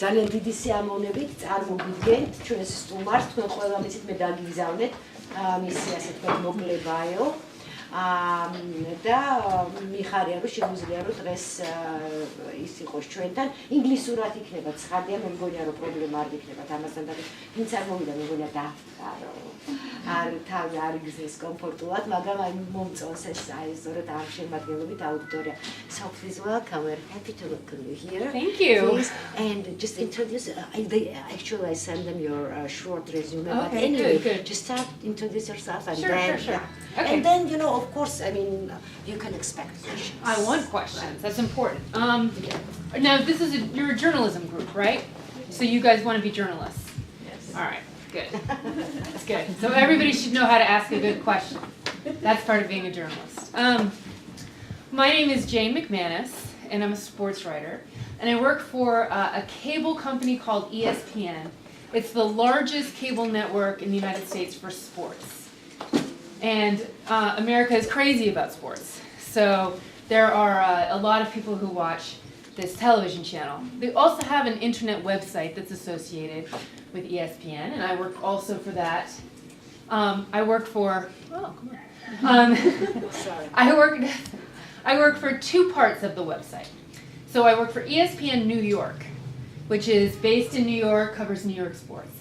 ძალიან დიდი სიამოვნებით წარმოგიდგენთ ჩვენს სტუმარს, თქვენ ყველა მისით მე დაგიგზავნეთ მისი ასე თქვა მოგლებაეო და მიხარია რომ შეგვიძლია რომ დღეს ის იყოს ჩვენთან ინგლისურად იქნება ცხადია მე მგონია რომ პრობლემა არ იქნება ამასთან და ვინც არ მოვიდა მე მგონია დაახკარო არ თავი არ იგზეს კომფორტულად მაგრამ აი მომწონს ეს აი ზოგადად ამ შემადგენლობით აუდიტორია so please welcome we're happy to welcome you here thank you please, and just introduce actually I send them your short resume okay, but anyway good. just start introduce yourself and sure, then sure. Yeah. Okay. And then you know of course I mean you can expect questions. I want questions. That's important. Now this is you're a journalism group, right? So you guys want to be journalists. Yes. All right. Good. That's good. So everybody should know how to ask a good question. That's part of being a journalist. My name is Jane McManus, and I'm a sports writer. And I work for a cable company called ESPN. It's the largest cable network in the United States for sports. And America is crazy about sports. So there are a lot of people who watch this television channel. They also have an internet website that's associated with ESPN, and I work also for that. I work for, oh, come on. Sorry. I work for two parts of the website. So I work for ESPN New York, which is based in New York, covers New York sports.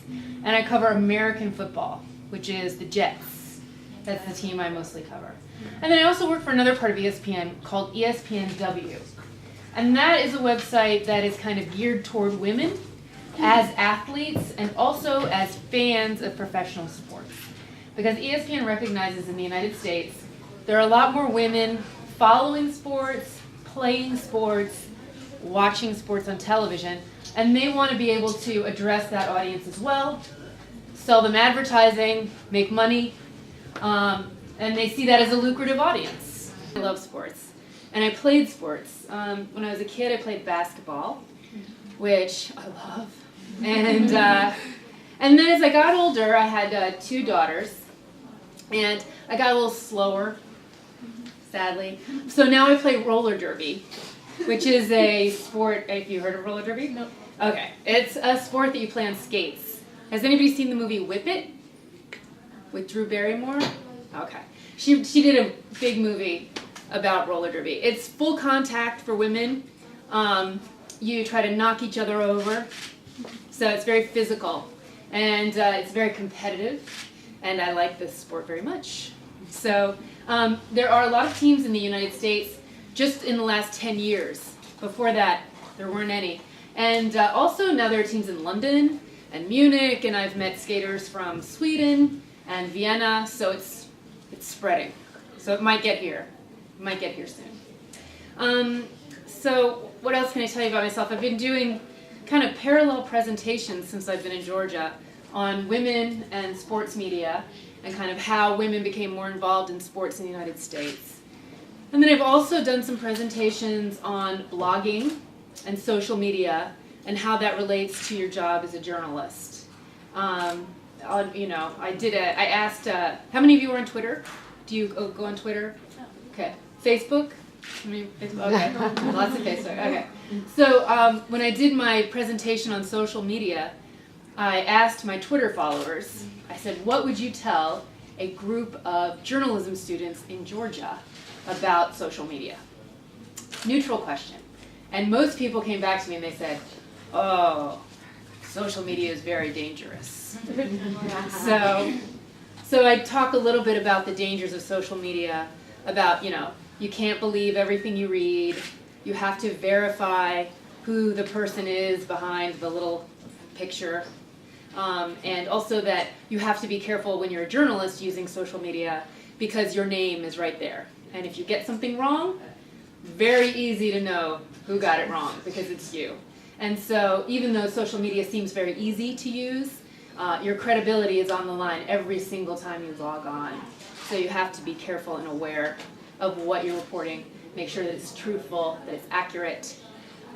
And I cover American football, which is the Jets. That's the team I mostly cover. And then I also work for another part of ESPN called ESPNW. And that is a website that is kind of geared toward women as athletes and also as fans of professional sports. Because ESPN recognizes in the United States there are a lot more women following sports, playing sports, watching sports on television, and they want to be able to address that audience as well, sell them advertising, make money, and they see that as a lucrative audience. I love sports, and I played sports. When I was a kid, I played basketball, which I love. And then as I got older, I had two daughters, and I got a little slower, sadly. So now I play roller derby, which is a sport. Have you heard of roller derby? No. Okay, it's a sport that you play on skates. Has anybody seen the movie Whip It with Drew Barrymore? Okay, she did a big movie about roller derby. It's full contact for women. You try to knock each other over, so it's very physical, and it's very competitive, and I like this sport very much. So there are a lot of teams in the United States just in the last 10 years. Before that, there weren't any. And also now there are teams in London and Munich, and I've met skaters from Sweden and Vienna, so it's spreading. So it might get here. It might get here soon. So what else can I tell you about myself? I've been doing kind of parallel presentations since I've been in Georgia on women and sports media and kind of how women became more involved in sports in the United States. And then I've also done some presentations on blogging and social media and how that relates to your job as a journalist. I asked, how many of you are on Twitter? Do you go on Twitter? Okay. Facebook? Okay. Lots of Facebook. Okay. So when I did my presentation on social media, I asked my Twitter followers, I said, what would you tell a group of journalism students in Georgia about social media? Neutral question. And most people came back to me and they said, oh, social media is very dangerous. So I talk a little bit about the dangers of social media, about, you can't believe everything you read. You have to verify who the person is behind the little picture. And also that you have to be careful when you're a journalist using social media because your name is right there. And if you get something wrong, very easy to know who got it wrong because it's you. And so even though social media seems very easy to use, your credibility is on the line every single time you log on. So you have to be careful and aware of what you're reporting, make sure that it's truthful, that it's accurate,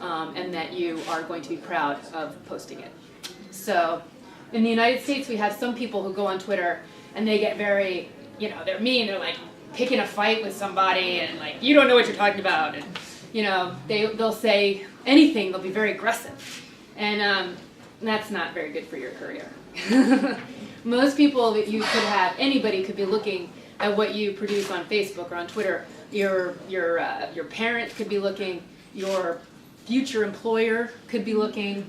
and that you are going to be proud of posting it. So in the United States, we have some people who go on Twitter and they get very, they're mean, they're like picking a fight with somebody and like, you don't know what you're talking about. And, they'll say anything, they'll be very aggressive. And that's not very good for your career. Most people that you could have, anybody could be looking at what you produce on Facebook or on Twitter. Your parent could be looking, your future employer could be looking,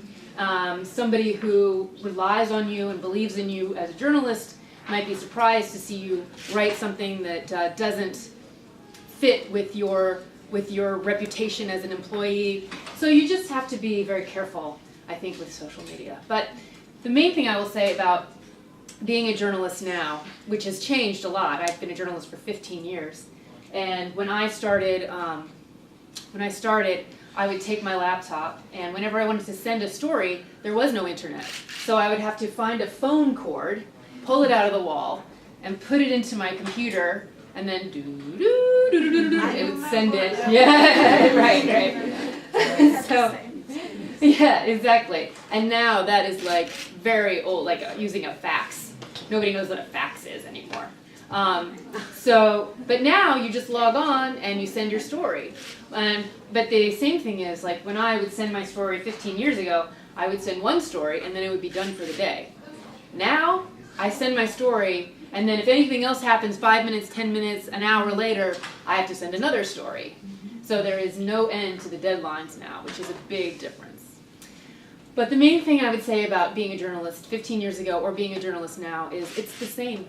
somebody who relies on you and believes in you as a journalist might be surprised to see you write something that doesn't fit with your reputation as an employee. So you just have to be very careful, I think, with social media. But the main thing I will say about being a journalist now, which has changed a lot. I've been a journalist for 15 years. And when I started, I would take my laptop, and whenever I wanted to send a story, there was no internet. So I would have to find a phone cord, pull it out of the wall, and put it into my computer, and then it would send it. Yeah, right. So, yeah, exactly. And now that is like very old, like using a fax. Nobody knows what a fax is anymore. But now you just log on and you send your story. But the same thing is, like when I would send my story 15 years ago, I would send one story and then it would be done for the day. Now I send my story, and then if anything else happens 5 minutes, 10 minutes, an hour later, I have to send another story. So there is no end to the deadlines now, which is a big difference. But the main thing I would say about being a journalist 15 years ago or being a journalist now is it's the same.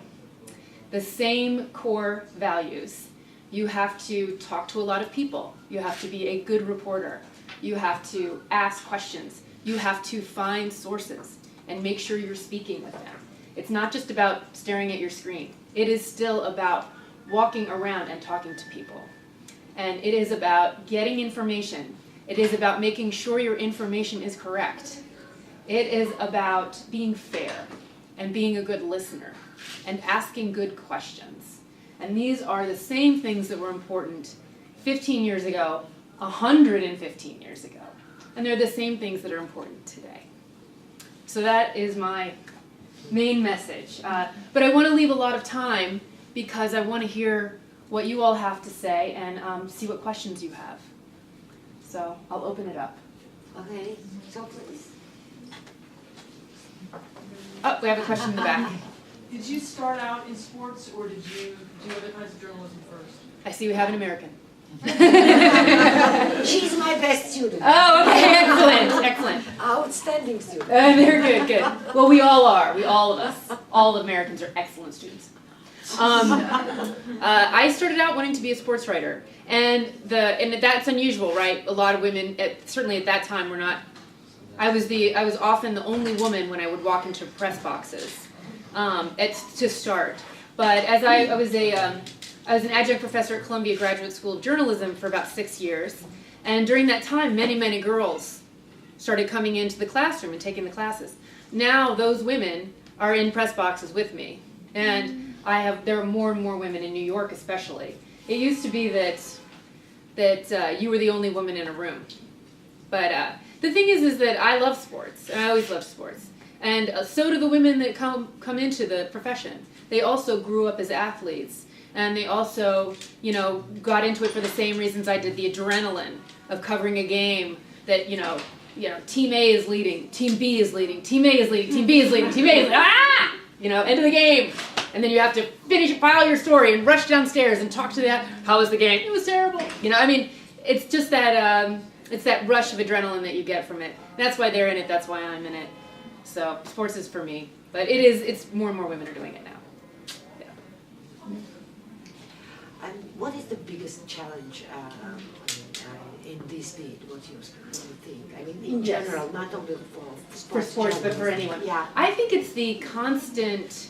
The same core values. You have to talk to a lot of people. You have to be a good reporter. You have to ask questions. You have to find sources and make sure you're speaking with them. It's not just about staring at your screen. It is still about walking around and talking to people. And it is about getting information. It is about making sure your information is correct. It is about being fair and being a good listener and asking good questions. And these are the same things that were important 15 years ago, 115 years ago. And they're the same things that are important today. So that is my main message. But I want to leave a lot of time because I want to hear what you all have to say and see what questions you have. So I'll open it up. Okay, so please. Oh, we have a question in the back. Did you start out in sports, or did you do other kinds of journalism first? I see we have an American. She's my best student. Oh, okay, excellent, excellent. Outstanding student. Very good, good. Well, we all are. All of us. All Americans are excellent students. I started out wanting to be a sports writer, and that's unusual, right? A lot of women, certainly at that time, were not. I was often the only woman when I would walk into press boxes to start. But as I was an adjunct professor at Columbia Graduate School of Journalism for about 6 years, and during that time, many girls started coming into the classroom and taking the classes. Now those women are in press boxes with me, and there are more and more women in New York, especially. It used to be that you were the only woman in a room, but the thing is that I love sports, and I always loved sports, and so do the women that come into the profession. They also grew up as athletes, and they also, got into it for the same reasons I did, the adrenaline of covering a game that, Team A is leading, Team B is leading, Team A is leading, Team B is leading, Team A is leading, end of the game. And then you have to file your story and rush downstairs and talk to that. How was the game? It was terrible. It's just that, it's that rush of adrenaline that you get from it. That's why they're in it, that's why I'm in it. So sports is for me. But it's more and more women are doing it now. And what is the biggest challenge in this field? What do you think? I mean, in general, not only for sports, but for anyone. Yeah. I think it's the constant.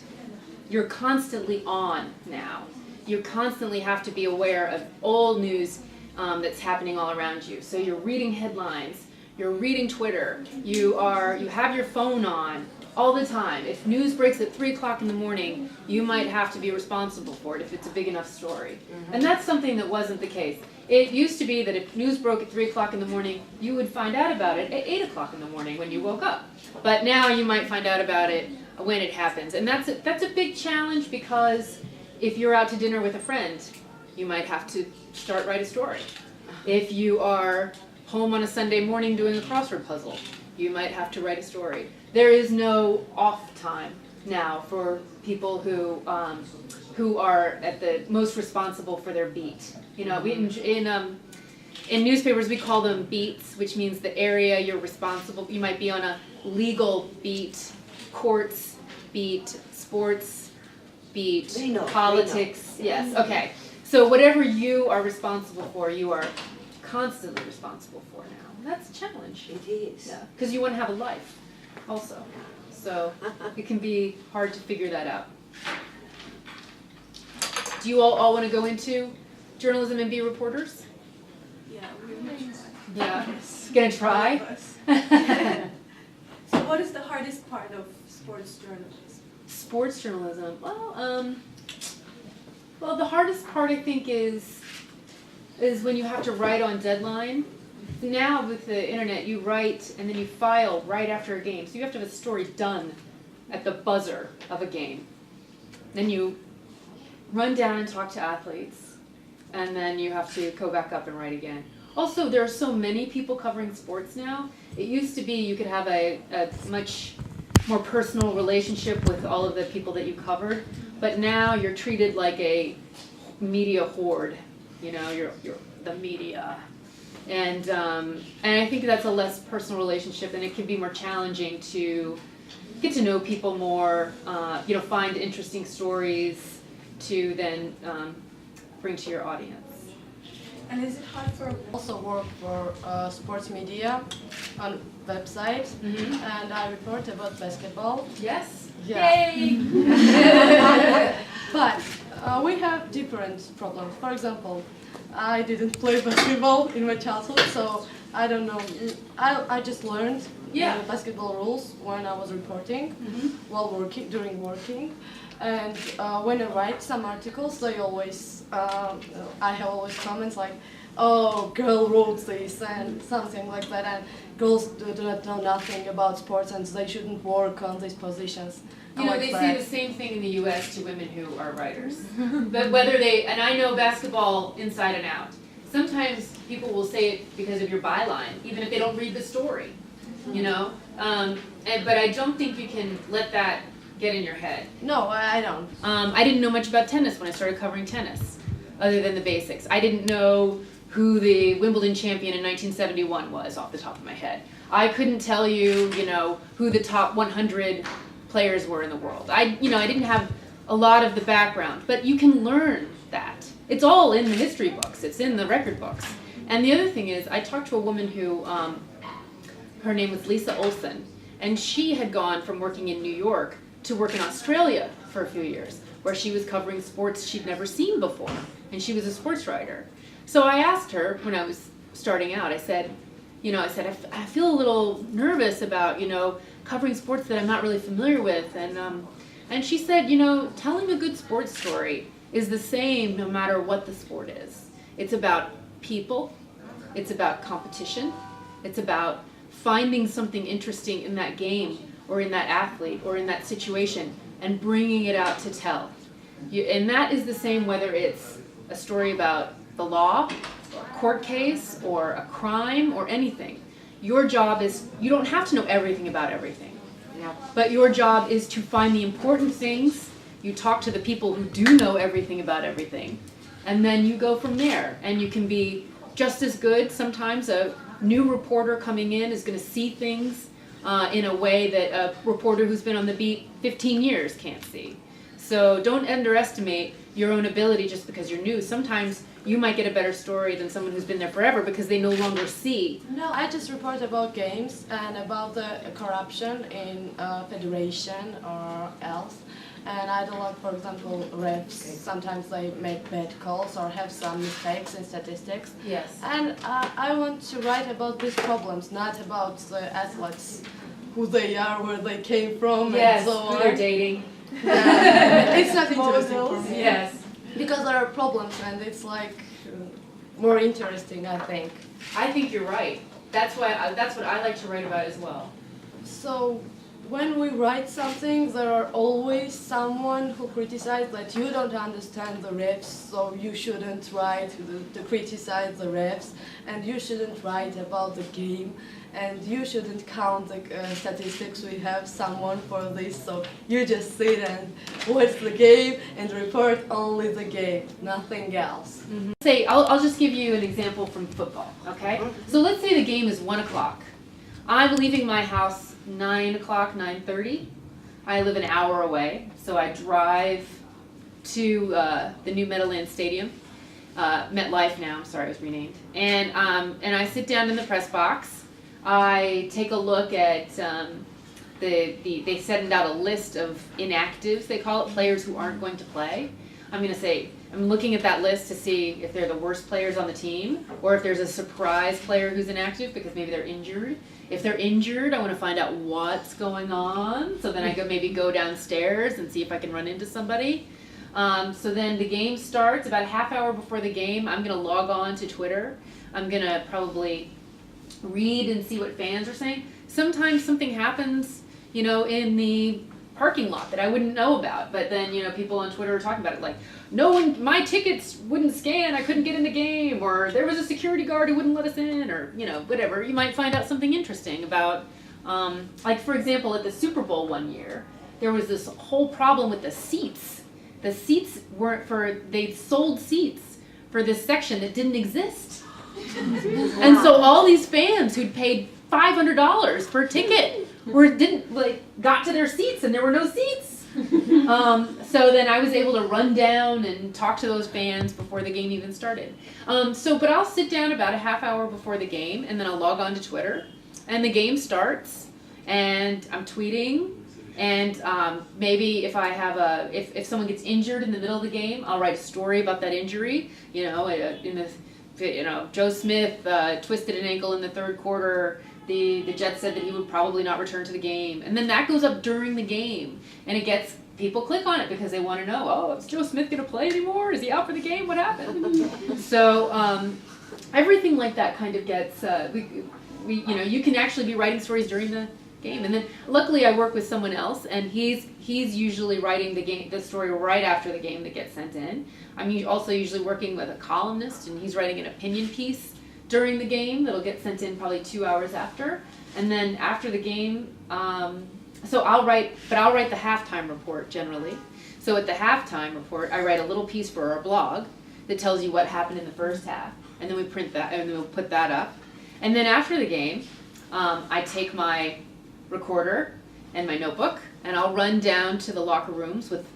You're constantly on now. You constantly have to be aware of all news that's happening all around you. So you're reading headlines. You're reading Twitter. You have your phone on all the time. If news breaks at 3 o'clock in the morning, you might have to be responsible for it if it's a big enough story. Mm-hmm. And that's something that wasn't the case. It used to be that if news broke at 3 o'clock in the morning, you would find out about it at 8 o'clock in the morning when you woke up. But now you might find out about it when it happens. And that's a big challenge, because if you're out to dinner with a friend, you might have to write a story. If you are home on a Sunday morning doing a crossword puzzle, you might have to write a story. There is no off time now for people who are at the most responsible for their beat. You know, in newspapers we call them beats, which means the area you're responsible. You might be on a legal beat, courts beat, sports beat, politics. Yes, okay. So whatever you are responsible for, you are constantly responsible for now. And that's a challenge. It is. Yeah, because you want to have a life also. So it can be hard to figure that out. Do you all want to go into journalism and be reporters? Yeah, we're Yeah. Gonna try? So what is the hardest part of sports journalism? Sports journalism. Well, the hardest part I think is when you have to write on deadline. Now with the internet, you write and then you file right after a game. So you have to have a story done at the buzzer of a game. Then you run down and talk to athletes, and then you have to go back up and write again. Also, there are so many people covering sports now. It used to be you could have a much more personal relationship with all of the people that you covered, but now you're treated like a media horde. You know, you're the media. And I think that's a less personal relationship, and it can be more challenging to get to know people more, find interesting stories to then bring to your audience. And is it hard for Also work for sports media on website, and I report about basketball. Yes? Yeah. Yay! But we have different problems. For example, I didn't play basketball in my childhood, so I don't know. I just learned the basketball rules when I was reporting while during working. And when I write some articles, they always, I have always comments like, oh, girl wrote this and something like that, and girls do not know nothing about sports and they shouldn't work on these positions. You know, they say the same thing in the U.S. to women who are writers. But whether and I know basketball inside and out. Sometimes people will say it because of your byline, even if they don't read the story, you know? But I don't think you can let that get in your head. No, I don't. I didn't know much about tennis when I started covering tennis, other than the basics. I didn't know who the Wimbledon champion in 1971 was off the top of my head. I couldn't tell you, who the top 100 players were in the world. I didn't have a lot of the background, but you can learn that. It's all in the history books. It's in the record books. And the other thing is, I talked to a woman who, her name was Lisa Olson, and she had gone from working in New York to work in Australia for a few years, where she was covering sports she'd never seen before, and she was a sports writer. So I asked her when I was starting out, I said, I feel a little nervous about, covering sports that I'm not really familiar with, and she said, telling a good sports story is the same no matter what the sport is. It's about people, it's about competition, it's about finding something interesting in that game or in that athlete or in that situation and bringing it out to tell. And that is the same whether it's a story about the law, or a court case, or a crime, or anything. Your job is, you don't have to know everything about everything, but your job is to find the important things. You talk to the people who do know everything about everything, and then you go from there. And you can be just as good. Sometimes a new reporter coming in is going to see things in a way that a reporter who's been on the beat 15 years can't see. So don't underestimate your own ability just because you're new. Sometimes you might get a better story than someone who's been there forever because they no longer see. No, I just report about games and about the corruption in federation or else. And I don't like, for example, refs. Sometimes they make bad calls or have some mistakes in statistics. Yes. And I want to write about these problems, not about the athletes, who they are, where they came from, Yes, and so on. who they're dating. It's not interesting for me. Yes. Because there are problems, and it's like more interesting, I think. I think you're right. That's what I like to write about as well. So, when we write something, there are always someone who criticizes that you don't understand the refs, so you shouldn't write to criticize the refs, and you shouldn't write about the game, and you shouldn't count the statistics. We have someone for this, so you just sit and watch the game and report only the game, nothing else. Say, I'll just give you an example from football, okay? So let's say the game is 1 o'clock. I'm leaving my house 9 o'clock, 9:30. I live an hour away, so I drive to the new Meadowlands Stadium, MetLife now, I'm sorry, it was renamed. And I sit down in the press box. I take a look at they send out a list of inactives, they call it, players who aren't going to play. I'm looking at that list to see if they're the worst players on the team, or if there's a surprise player who's inactive because maybe they're injured. If they're injured, I want to find out what's going on, so then I maybe go downstairs and see if I can run into somebody. So then the game starts, about a half hour before the game, I'm going to log on to Twitter. I'm going to probably read and see what fans are saying. Sometimes something happens, in the parking lot that I wouldn't know about, but then people on Twitter are talking about it, like, my tickets wouldn't scan, I couldn't get in the game, or there was a security guard who wouldn't let us in, or whatever. You might find out something interesting about, like for example, at the Super Bowl one year, there was this whole problem with the seats. The seats they'd sold seats for this section that didn't exist. And so all these fans who'd paid $500 per ticket got to their seats and there were no seats. So then I was able to run down and talk to those fans before the game even started. But I'll sit down about a half hour before the game, and then I'll log on to Twitter, and the game starts, and I'm tweeting, and maybe if I have if someone gets injured in the middle of the game, I'll write a story about that injury. Joe Smith twisted an ankle in the third quarter. The Jets said that he would probably not return to the game. And then that goes up during the game. And people click on it because they want to know, is Joe Smith going to play anymore? Is he out for the game? What happened? So everything like that kind of gets, you can actually be writing stories during the game. And then luckily I work with someone else, and he's usually writing the story right after the game that gets sent in. I'm also usually working with a columnist, and he's writing an opinion piece during the game that'll get sent in probably 2 hours after. And then after the game, so I'll write the halftime report generally. So at the halftime report, I write a little piece for our blog that tells you what happened in the first half, and then we print that, and then we'll put that up. And then after the game, I take my recorder and my notebook, and I'll run down to the locker rooms with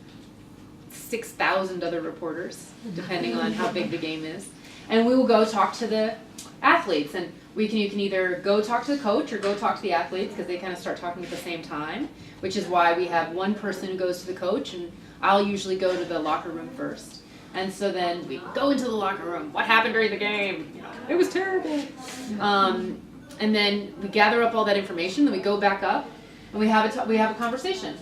6,000 other reporters, depending on how big the game is. And we will go talk to the athletes, and you can either go talk to the coach or go talk to the athletes, because they kind of start talking at the same time, which is why we have one person who goes to the coach, and I'll usually go to the locker room first. And so then we go into the locker room. What happened during the game? It was terrible. And then we gather up all that information, then we go back up, and we have a conversation.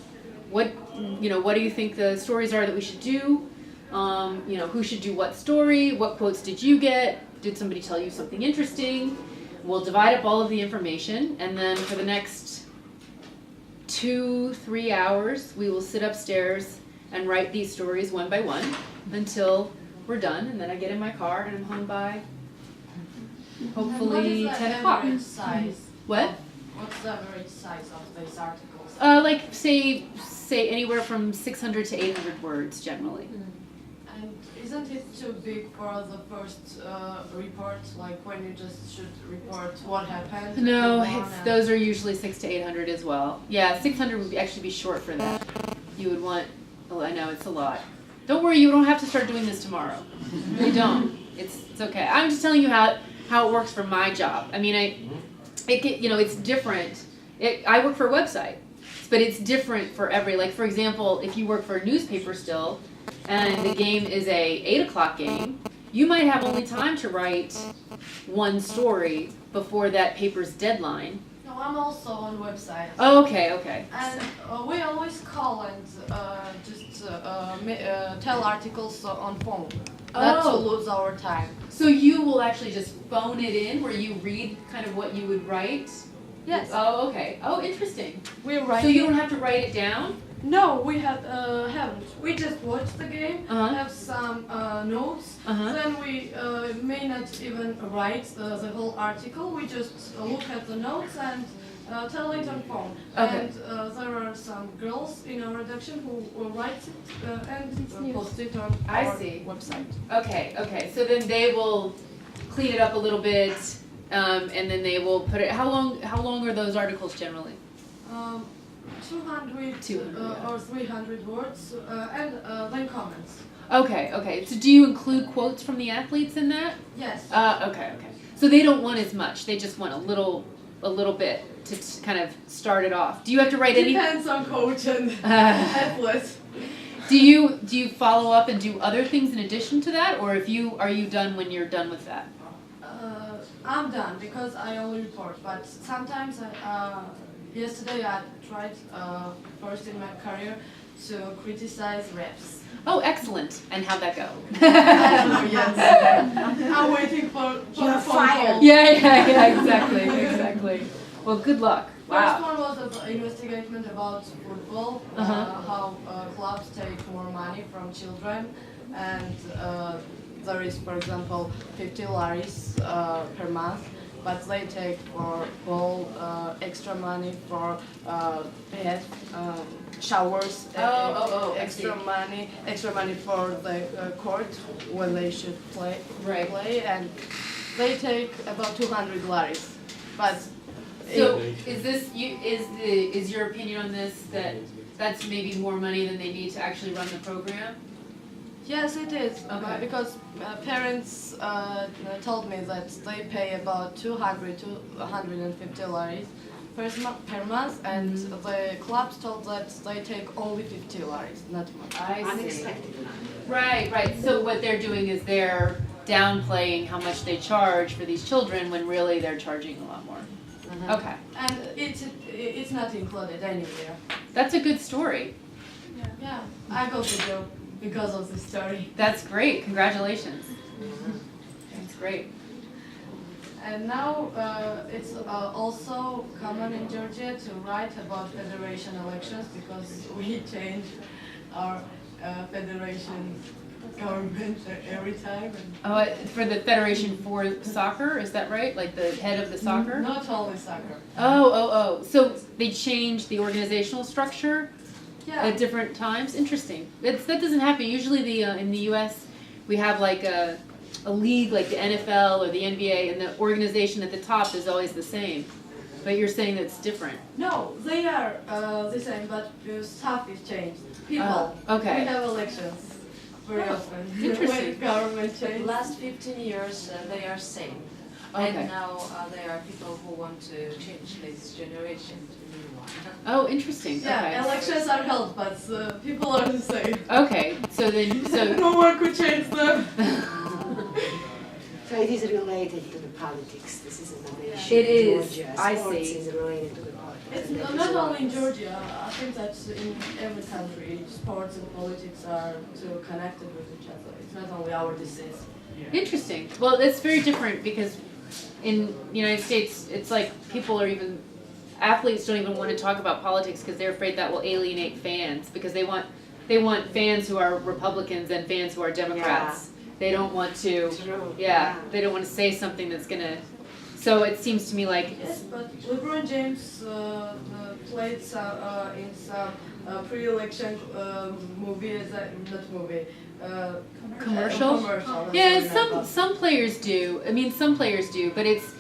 What do you think the stories are that we should do? Who should do what story? What quotes did you get? Did somebody tell you something interesting? We'll divide up all of the information, and then for the next 2-3 hours, we will sit upstairs and write these stories one by one until we're done, and then I get in my car and I'm home by hopefully 10 o'clock. Size? What? What's the average size of these articles? Like say anywhere from 600 to 800 words generally. And isn't it too big for the first report, like when you just should report what happened? No, those are usually 600 to 800 as well. Yeah, 600 would actually be short for that. You would want, I know it's a lot. Don't worry, you don't have to start doing this tomorrow. You don't. It's okay. I'm just telling you how it works for my job. I mean, it's different. I work for a website, but it's different for like for example, if you work for a newspaper still, and the game is a 8 o'clock game, you might have only time to write one story before that paper's deadline. No, I'm also on website. Oh, okay. And we always call and just tell articles on phone, not to lose our time. So you will actually just phone it in, where you read kind of what you would write? Yes. Oh, okay. Oh, interesting. We're writing. So you don't have to write it down? No, we haven't. We just watch the game, Uh-huh. have some notes. Uh-huh. Then we may not even write the whole article. We just look at the notes and tell it on phone. Okay. And there are some girls in our redaction who write it and post it on I our see. website. Okay. So then they will clean it up a little bit, and then they will put it. How long are those articles generally? 200, 200, or 300 words, and then comments. Okay. So do you include quotes from the athletes in that? Yes. Okay. So they don't want as much. They just want a little bit to kind of start it off. Do you have to write any? Depends on coach and athlete. Do you follow up and do other things in addition to that, or are you done when you're done with that? I'm done because I only report. But sometimes yesterday I tried first in my career to criticize refs. Oh, excellent. And how'd that go? I don't know yet. I'm waiting for You're a phone fired. call. Yeah, exactly. Well, good luck. First Wow. one was an investigation about football, how clubs take more money from children, and there is, for example, 50 laris per month, but they take for all extra money for bed, showers, extra money for the court when they should play, and they take about 200 laris, but. So is your opinion on this that that's maybe more money than they need to actually run the program? Yes, it is. Okay. Because parents told me that they pay about 200 to 150 laris per month, and the clubs told that they take only 50 laris, not more. I see. Unexpected. Right. So what they're doing is they're downplaying how much they charge for these children when really they're charging a lot more. Okay. And it's not included anywhere. That's a good story. Yeah, I got the job because of this story. That's great. Congratulations. That's great. And now it's also common in Georgia to write about federation elections because we change our federation government every time. For the Federation for Soccer, is that right? Like the head of the soccer? Not only soccer. Oh. So they changed the organizational structure Yeah. at different times? Interesting. That doesn't happen. Usually in the U.S. we have like a league like the NFL or the NBA, and the organization at the top is always the same. But you're saying that's different. No, they are the same, but stuff is changed. People. Okay. We have elections very often. Interesting. When government The changes. last 15 years they are same. Okay. And now there are people who want to change this generation to new one. Oh, interesting. Yeah, elections are held, but people are the same. Okay. So No one could change them. So it is related to the politics. This is another issue. It in is. Georgia. I Sports see. is related to the politics. It's and that not is only in why. Georgia. I think that in every country, sports and politics are too connected with each other. It's not only our disease. interesting. Well, it's very different because in the United States, it's like athletes don't even want to talk about politics because they're afraid that will alienate fans because they want fans who are Republicans and fans who are Democrats. They don't want to, True. they don't want to say something that's gonna. So it seems to me like Yes, but LeBron James played in some pre-election movie, not movie. Commercial? Commercial. Yeah, some players do. I mean, some players do, but it's.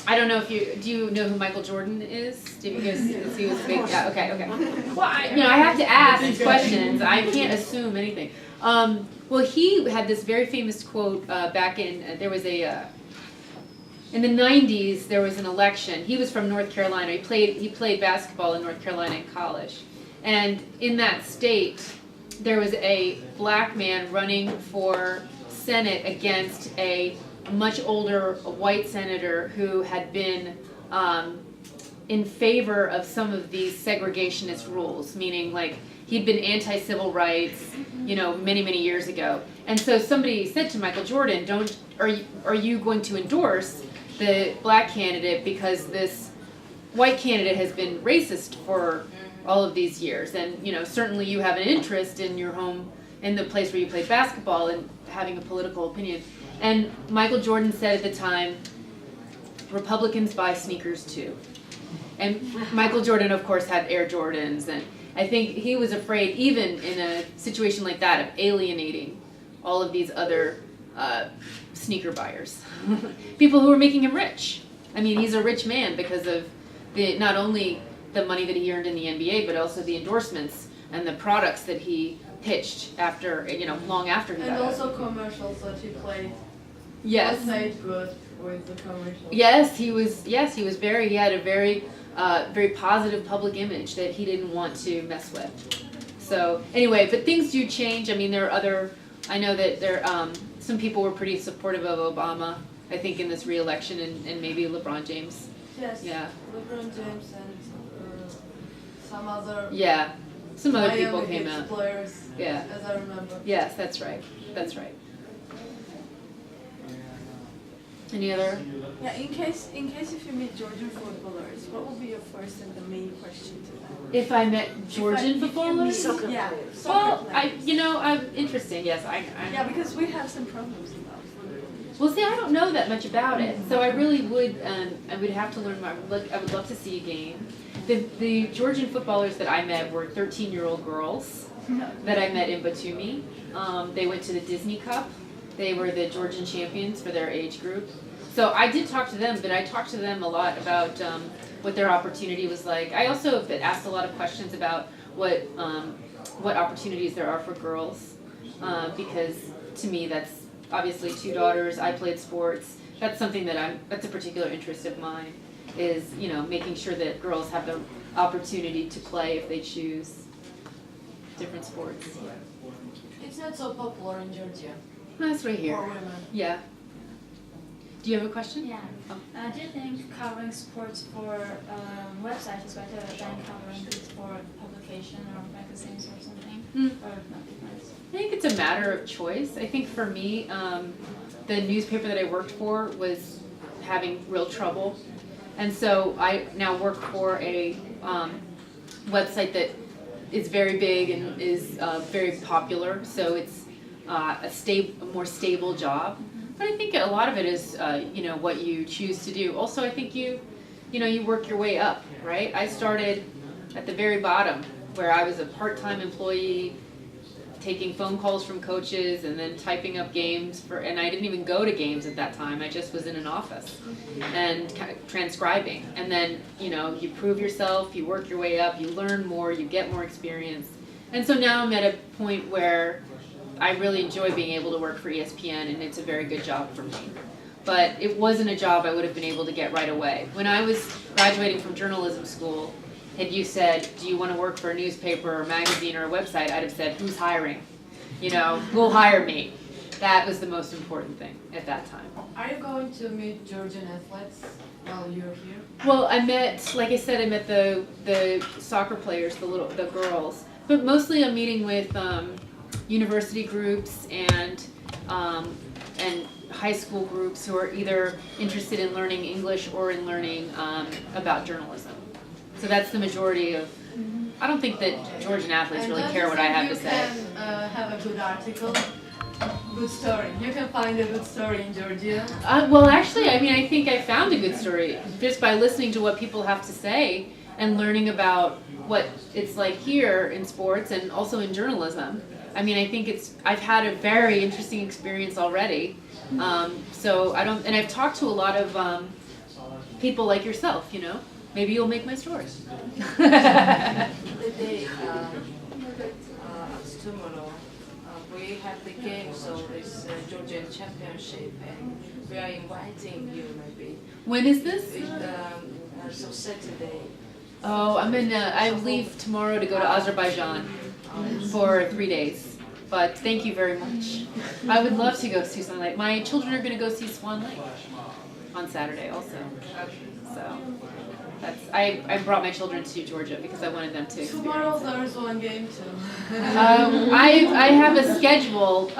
I don't know if do you know who Michael Jordan is? Did you guys see? He was a big. Yeah, okay. Well, I have to ask these questions. I can't assume anything. Well, he had this very famous quote back in. There was in the 90s. There was an election. He was from North Carolina. He played basketball in North Carolina in college, and in that state, there was a black man running for Senate against a much older white senator who had been in favor of some of these segregationist rules, meaning like he'd been anti-civil rights, many years ago. And so somebody said to Michael Jordan, are you going to endorse the black candidate because this white candidate has been racist for all of these years, and certainly you have an interest in your home, in the place where you play basketball, and having a political opinion. And Michael Jordan said at the time, Republicans buy sneakers too. And Michael Jordan, of course, had Air Jordans, and I think he was afraid, even in a situation like that, of alienating all of these other sneaker buyers. People who were making him rich. I mean, he's a rich man because of not only the money that he earned in the NBA, but also the endorsements and the products that he pitched after, long after he got And out. also commercials that he played. Yes. Was made good with the commercials. Yes, he had a very, very positive public image that he didn't want to mess with. So anyway, but things do change. I mean, I know that some people were pretty supportive of Obama, I think, in this re-election, and maybe LeBron James. Yes. Yeah. LeBron James and some other. Yeah. Some other people Miami came Heat out. Players, Yeah. as I remember. Yes, that's right. That's right. Any other? Yeah, in case if you meet Georgian footballers, what will be your first and the main question to them? If I met Georgian footballers? Soccer Yeah, players. soccer Well, players. I'm interesting. Yes, I. Yeah, because we have some problems about football. Well, see, I don't know that much about it, so I really would. I would have to learn more. I would love to see a game. The Georgian footballers that I met were 13-year-old girls that I met in Batumi. They went to the Disney Cup. They were the Georgian champions for their age group. So I did talk to them, but I talked to them a lot about what their opportunity was like. I also asked a lot of questions about what opportunities there are for girls, because to me that's obviously 2 daughters. I played sports. That's something that's a particular interest of mine, is making sure that girls have the opportunity to play if they choose different sports. It's not so popular in Georgia That's right for here. women. Yeah. Do you have a question? Yeah. Do you think covering sports for website is better than covering it for publication or magazines or something? Or not difference? I think it's a matter of choice. I think for me, the newspaper that I worked for was having real trouble. And so I now work for a website that is very big and is very popular. So it's a more stable job. But I think a lot of it is, what you choose to do. Also, I think you work your way up, right? I started at the very bottom, where I was a part-time employee, taking phone calls from coaches and then typing up games and I didn't even go to games at that time. I just was in an office and transcribing. And then, you prove yourself, you work your way up, you learn more, you get more experience. And so now I'm at a point where I really enjoy being able to work for ESPN, and it's a very good job for me. But it wasn't a job I would have been able to get right away. When I was graduating from journalism school, had you said, do you want to work for a newspaper or magazine or a website, I'd have said, who's hiring? Who'll hire me? That was the most important thing at that time. Are you going to meet Georgian athletes while you're here? Well, I met the soccer players, the girls. But mostly I'm meeting with university groups and high school groups who are either interested in learning English or in learning about journalism. So that's the majority of. I don't think that Georgian athletes really care what I have to say. You can have a good article, good story. You can find a good story in Georgia. Well, actually, I think I found a good story just by listening to what people have to say and learning about what it's like here in sports and also in journalism. I think I've had a very interesting experience already. So and I've talked to a lot of people like yourself, Maybe you'll make my story. The day tomorrow, we have the game, so this Georgian championship, and we are inviting you maybe. When is this? So Saturday. Oh, I leave tomorrow to go to Azerbaijan for 3 days. But thank you very much. I would love to go see Swan Lake. My children are going to go see Swan Lake on Saturday also. So I brought my children to Georgia because I wanted them to experience Tomorrow it. there is one game too. I have a schedule.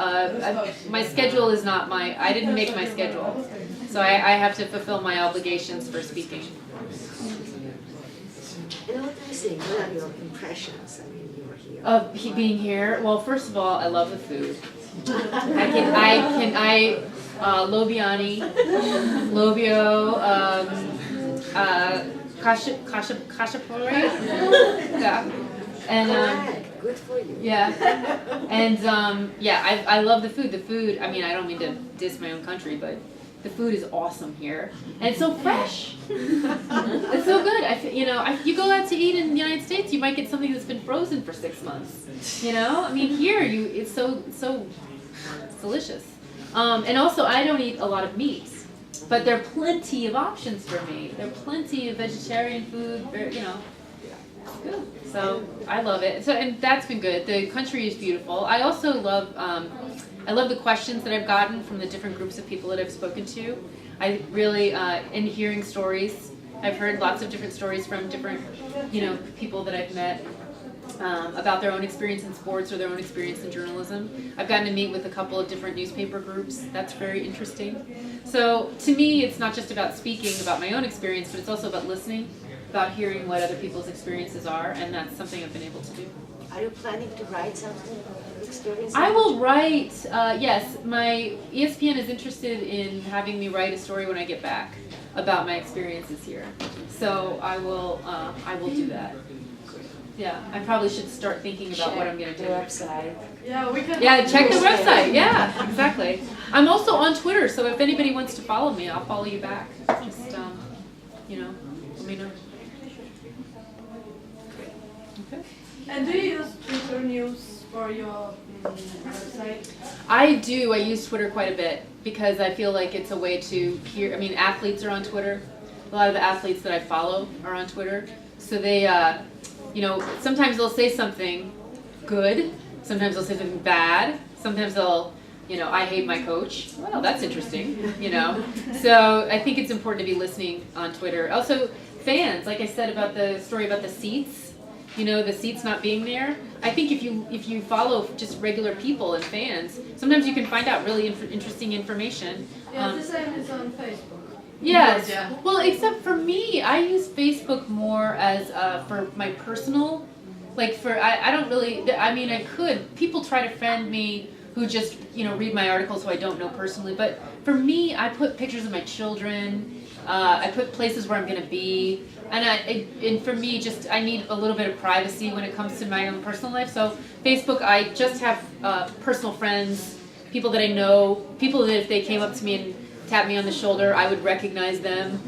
My schedule is not I didn't make my schedule. So I have to fulfill my obligations for speaking. think? What are your impressions? I mean, you're here. Of being here, well, first of all, I love the food. Lobiani, Lobio, Kashapuri. Yeah. And Correct. Good for you. yeah, and I love the food. The food. I mean, I don't mean to diss my own country, but the food is awesome here, and it's so fresh. It's so good. You go out to eat in the United States, you might get something that's been frozen for 6 months. You know, I mean, here it's so delicious. And also, I don't eat a lot of meats, but there are plenty of options for me. There are plenty of vegetarian food. Good. So I love it. And that's been good. The country is beautiful. I also love the questions that I've gotten from the different groups of people that I've spoken to. I really in hearing stories. I've heard lots of different stories from different people that I've met about their own experience in sports or their own experience in journalism. I've gotten to meet with a couple of different newspaper groups. That's very interesting. So to me, it's not just about speaking about my own experience, but it's also about listening, about hearing what other people's experiences are, and that's something I've been able to do. Are you planning to write something about your experience? I will write, yes, my ESPN is interested in having me write a story when I get back about my experiences here. So I will do that. Yeah, I probably should start thinking about what I'm going to do. The website. Yeah, we can. Yeah, check the website. Yeah, exactly. I'm also on Twitter, so if anybody wants to follow me, I'll follow you back. Just, let me know. Okay. And do you use Twitter news for your website? I do. I use Twitter quite a bit because I feel like it's a way to hear. I mean, athletes are on Twitter. A lot of the athletes that I follow are on Twitter. So they, sometimes they'll say something good. Sometimes they'll say something bad. Sometimes they'll, I hate my coach. Well, that's interesting, So I think it's important to be listening on Twitter. Also, fans, like I said about the story about the seats, the seats not being there. I think if you follow just regular people and fans, sometimes you can find out really interesting information. Yeah, the same is on Facebook. Yes. Yeah. Well, except for me, I use Facebook more as for my personal, I don't really. I mean, I could. People try to friend me who just read my articles who I don't know personally. But for me, I put pictures of my children. I put places where I'm going to be. And for me, I need a little bit of privacy when it comes to my own personal life. So Facebook, I just have personal friends, people that I know, people that if they came up to me and tapped me on the shoulder, I would recognize them.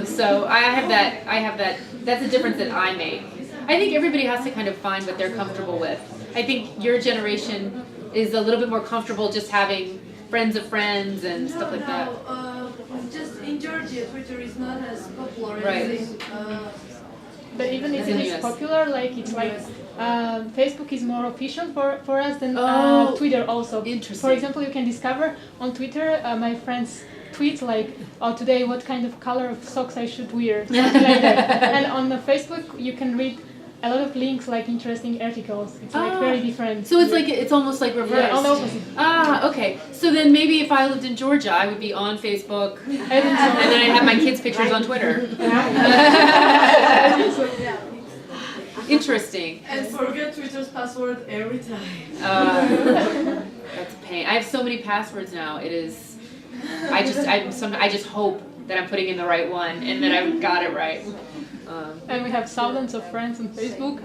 So I have that. That's a difference that I make. I think everybody has to kind of find what they're comfortable with. I think your generation is a little bit more comfortable just having friends of friends and stuff like that. Just in Georgia, Twitter is not as popular Right. as But even if in the it's US. popular, Facebook is more official for us than Oh, Twitter also. interesting. For example, you can discover on Twitter, my friends tweet today what kind of color of socks I should wear, something like that. And on the Facebook, you can read a lot of links, interesting articles. It's very different. So it's almost like reverse. Yeah, on the opposite. Okay. So then maybe if I lived in Georgia, I would be on Facebook, and then I'd have my kids' pictures on Twitter. Interesting. and forget Twitter's password every time. That's a pain. I have so many passwords now. It is. I just hope that I'm putting in the right one and that I got it right. And we have thousands of friends on Facebook.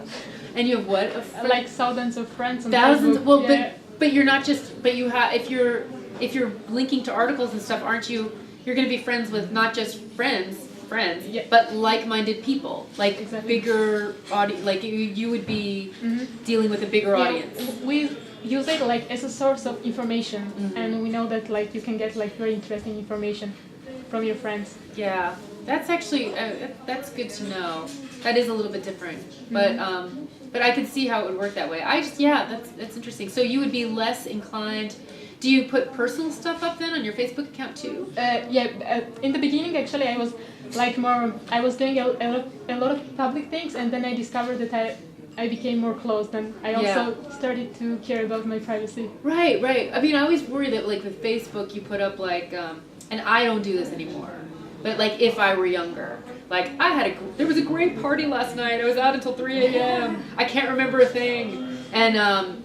And you have what? Thousands of friends on Thousands. Facebook. Well, Yeah. but you're not just. But you have if you're linking to articles and stuff, aren't you? You're going to be friends with not just friends, Yeah. but like-minded people, Exactly. bigger audience. You would be dealing with a bigger audience. We use it as a source of information, and we know that you can get very interesting information from your friends. Yeah, that's actually that's good to know. That is a little bit different, but I could see how it would work that way. That's interesting. So you would be less inclined. Do you put personal stuff up then on your Facebook account too? In the beginning, actually, I was I was doing a lot of public things, and then I discovered that I became more closed, and I also started to care about my privacy. Right. I mean, I always worry that with Facebook, you put up and I don't do this anymore, but if I were younger, Like, there was a great party last night. I was out until 3 a.m. I can't remember a thing. And,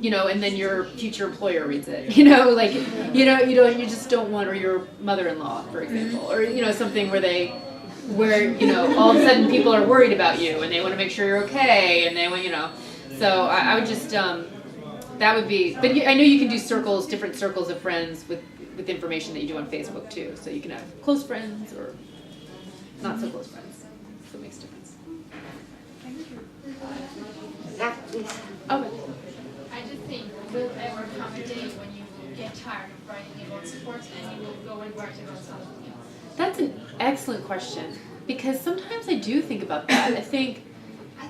you know, and then your future employer reads it, you know, like, you just don't want, or your mother-in-law, for example, or, you know, something where, you know, all of a sudden people are worried about you and they want to make sure you're okay. And they want, you know, so I would just, that would be, but I know you can do different circles of friends with information that you do on Facebook too. So you can have close friends or not so close friends. So it makes a difference. Okay. I just think, will ever come a day when you will get tired of writing about sports and you will go and write about something else? That's an excellent question, because sometimes I do think about that. I think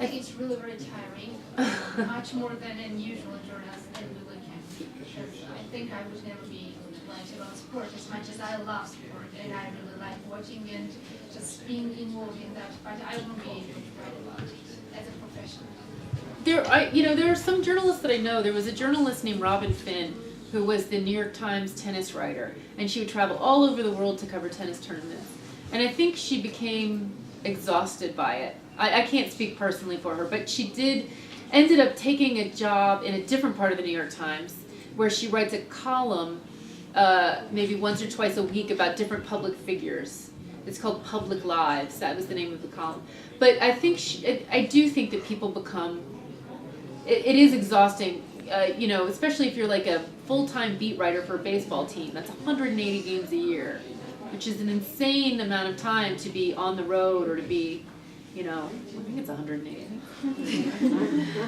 it's really very tiring, much more than in usual journals and really can be. Because I think I would never be able to write about sport as much as I love sport and I really like watching and just being involved in that, but I won't be able to write about it as a professional. There are some journalists that I know. There was a journalist named Robin Finn who was the New York Times tennis writer, and she would travel all over the world to cover tennis tournaments. And I think she became exhausted by it. I can't speak personally for her, but she ended up taking a job in a different part of the New York Times where she writes a column maybe once or twice a week about different public figures. It's called Public Lives. That was the name of the column. But I think I do think that people become, it is exhausting, you know, especially if you're like a full-time beat writer for a baseball team. That's 180 games a year, which is an insane amount of time to be on the road or to be, you know, I think it's 180.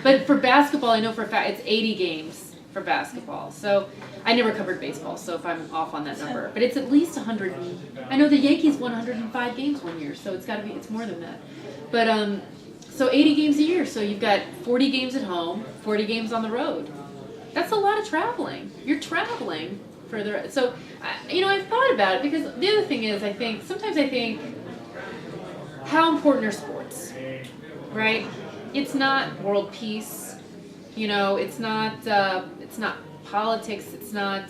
But for basketball, I know for a fact it's 80 games for basketball. So I never covered baseball, so if I'm off on that number. But it's at least 100. I know the Yankees won 105 games one year, so it's more than that. But so 80 games a year, so you've got 40 games at home, 40 games on the road. That's a lot of traveling. You're traveling further. So, you know, I've thought about it, because the other thing is, sometimes I think, how important are sports, right? It's not world peace, you know, it's not politics, it's not,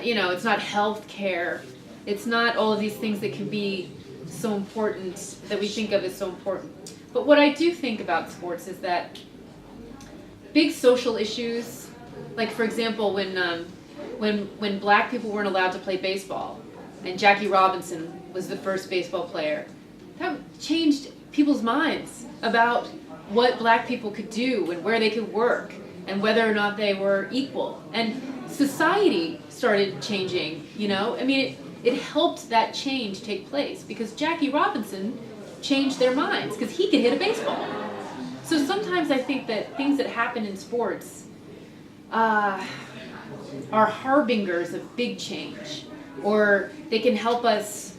you know, it's not health care, it's not all of these things that can be so important, that we think of as so important. But what I do think about sports is that big social issues, like for example, when black people weren't allowed to play baseball, and Jackie Robinson was the first baseball player, that changed people's minds about what black people could do and where they could work and whether or not they were equal. And society started changing, you know? I mean, it helped that change take place because Jackie Robinson changed their minds because he could hit a baseball. So sometimes I think that things that happen in sports are harbingers of big change, or they can help us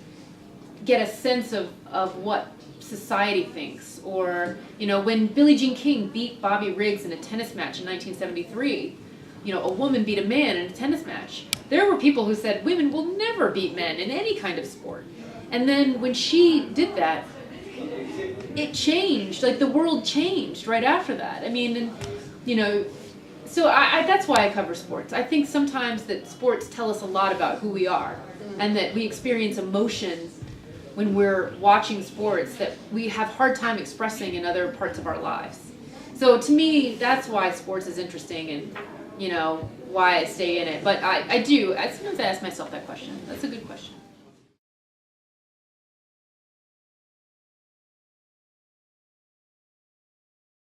get a sense of what society thinks. Or, you know, when Billie Jean King beat Bobby Riggs in a tennis match in 1973, you know, a woman beat a man in a tennis match. There were people who said women will never beat men in any kind of sport. And then when she did that, it changed, like the world changed right after that. I mean, and, you know, so that's why I cover sports. I think sometimes that sports tell us a lot about who we are, and that we experience emotions when we're watching sports that we have hard time expressing in other parts of our lives. So to me, that's why sports is interesting, and, you know, why I stay in it. But I sometimes I ask myself that question. That's a good question.